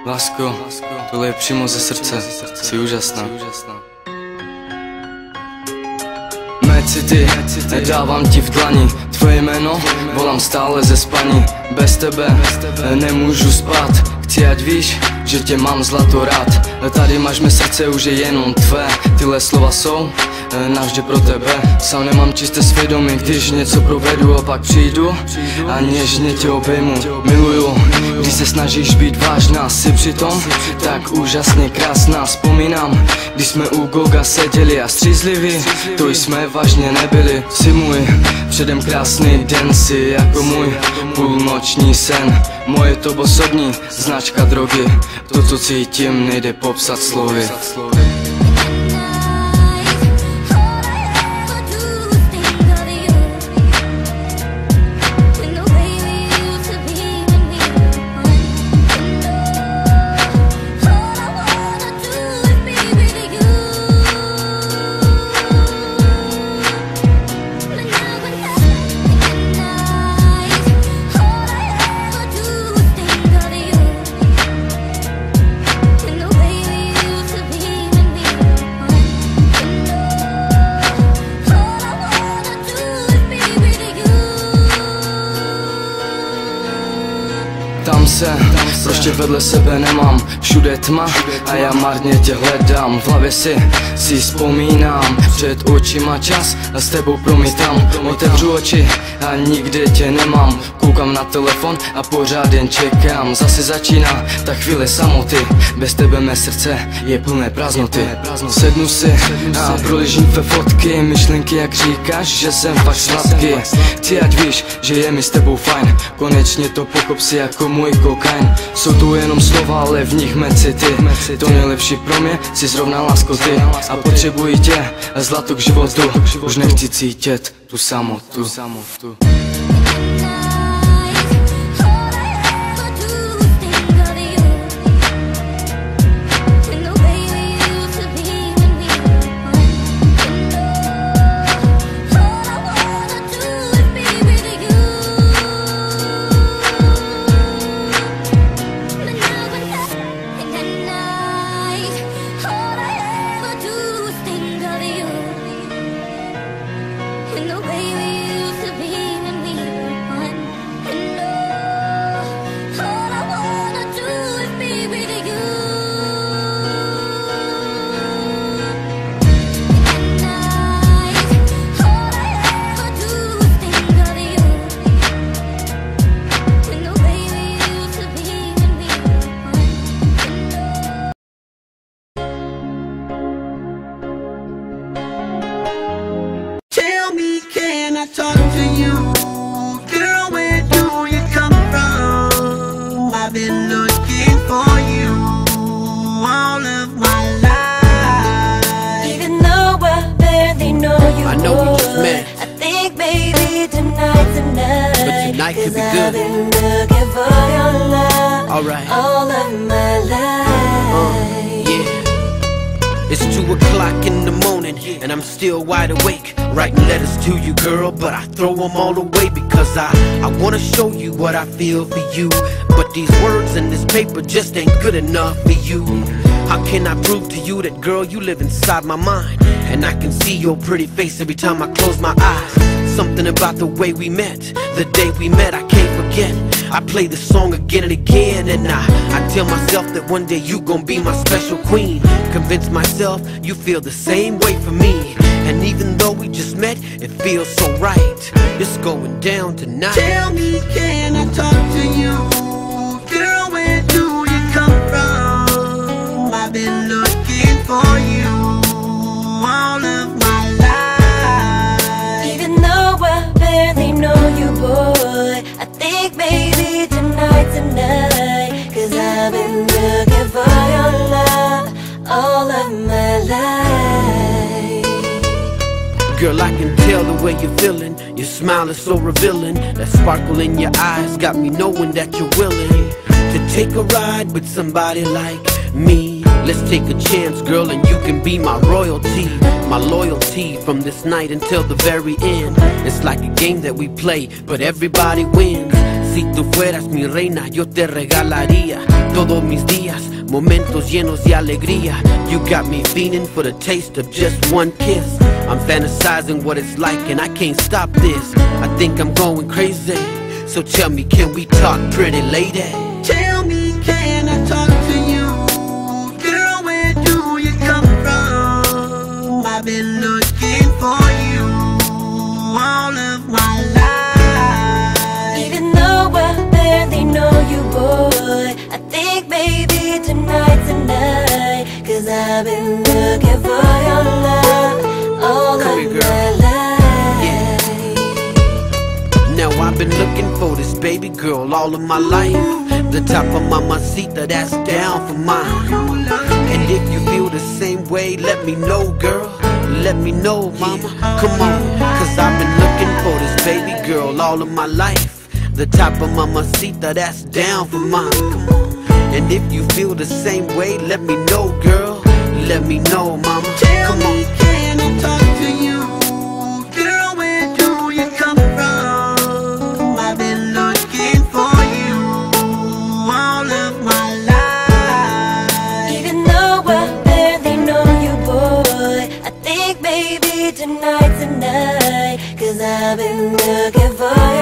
Lásko, tohle je přímo ze srdce, jsi úžasná. Mé city, nedávám ti v dlani, tvoje jméno volám stále ze spaní. Bez tebe nemůžu spát, chci ať víš, že tě mám zlato rád. Tady máš mé srdce, už je jenom tvé, tyhle slova jsou navždy pro tebe. Sám nemám čisté svědomí, když něco provedu a pak přijdu a něžně tě obejmu. Miluju, když se snažíš být vážná, jsi přitom tak úžasně krásná. Vzpomínám, když jsme u Goga seděli a střízliví, to jsme vážně nebyli. Jsi můj předem krásný den, jsi jako můj půlnoční sen. Moje to osobní značka drogy, to co cítím nejde popsat slovy. Tam se, prostě vedle sebe nemám, všude tma a já marně tě hledám. V hlavě si vzpomínám, před očima čas a s tebou promítám. Otevřu oči a nikde tě nemám, koukám na telefon a pořád jen čekám. Zase začíná ta chvíle samoty, bez tebe mé srdce je plné prázdnoty. Sednu si a proležím tvé fotky, myšlenky jak říkáš, že jsem fakt sladký. Chci ať víš, že je mi s tebou fajn, konečně to pochop si jako můj kokain. Jsou tu jenom slova, ale v nich mé city. To nejlepší pro mě si zrovna lásko ty. A potřebuji tě, zlato k životu. Už nechci cítit tu samotu. Talk to you, girl, where do you come from? I've been looking for you all of my life. Even though I barely know you, I know we just met. I think maybe tonight's the night. But tonight could be good. I've been looking for your love, alright, all of my life. Yeah. It's 2 o'clock in the morning and I'm still wide awake, writing letters to you, girl, but I throw them all away because I wanna show you what I feel for you. But these words in this paper just ain't good enough for you. How can I prove to you that, girl, you live inside my mind, and I can see your pretty face every time I close my eyes. Something about the way we met, the day we met, I can't forget. I play the song again and again, and I tell myself that one day you gon' be my special queen. Convince myself you feel the same way for me. And even though we just met, it feels so right. It's going down tonight. Tell me, can I talk to you? Girl, where do you come from? I've been looking for you all of my life. Even though I barely know you, boy, I think maybe tonight's the night. 'Cause I've been looking for your love all of my life. Girl, I can tell the way you're feeling. Your smile is so revealing. That sparkle in your eyes got me knowing that you're willing to take a ride with somebody like me. Let's take a chance, girl, and you can be my royalty, my loyalty from this night until the very end. It's like a game that we play, but everybody wins. Si tú fueras mi reina, yo te regalaría todos mis días, momentos llenos de alegría. You got me fiending for the taste of just one kiss. I'm fantasizing what it's like and I can't stop this. I think I'm going crazy. So tell me, can we talk, pretty lady? Tell me, can I talk to you? Girl, where do you come from? I've been looking for you all of my life. Even though I barely know you, boy, I think maybe tonight's the night. 'Cause I've been looking for your love all of my life. Now I've been looking for this baby girl all of my life. The top of my mamacita, that's down for mine. And if you feel the same way, let me know, girl. Let me know, mama, come on. 'Cause I've been looking for this baby girl all of my life. The top of my mamacita, that's down for mine. Come on. And if you feel the same way, let me know, girl. Let me know, mama, come on. Can I talk to you? Girl, where do you come from? I've been looking for you all of my life. Even though I barely know you, boy, I think maybe tonight's the night. 'Cause I've been looking for you